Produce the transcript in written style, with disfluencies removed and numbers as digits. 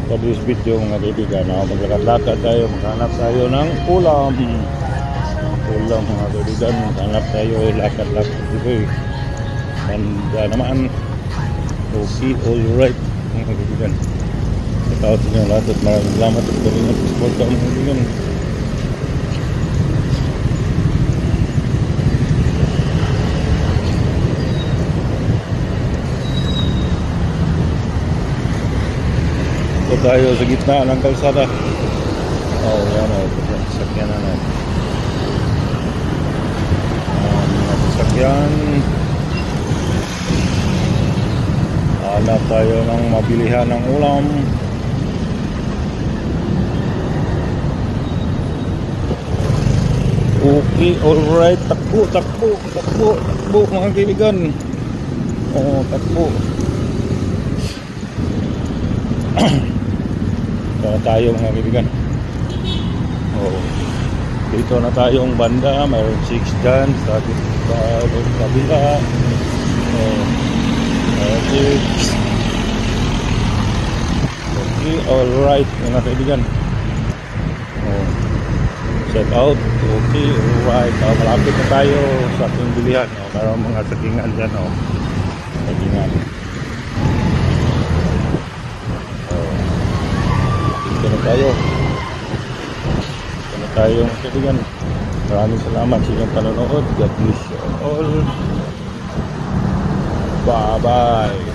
for this video mga kaibigan. Maglakad-lakad tayo, maghanap tayo ng ulam. Ulam mga kaibigan, maghanap tayo, lakad-lakad dito. Banda naman. Okay, alright mga kaibigan. Shoutout sa inyo lahat at maraming salamat at maraming support sa mga kaibigan. Tayo sa gitna ng kalsada. Oh, yan o. Sasakyan na natin. Mga sasakyan. Hanap tayo ng mabilihan ng ulam. Okay, alright. Takbo mga kaibigan. Oh, takbo. Dito na tayo mga kaibigan. Dito na tayong banda. Mayroon 6 dyan sa kabila. Okay, alright mga kaibigan. Check out. Okay, alright. Malapit na tayo sa ating bilihan. Mayroon mga sakingan dyan. Sakingan. Tayo tayong kaibigan. Maraming salamat sa inyong panonood. God bless you all. Bye bye.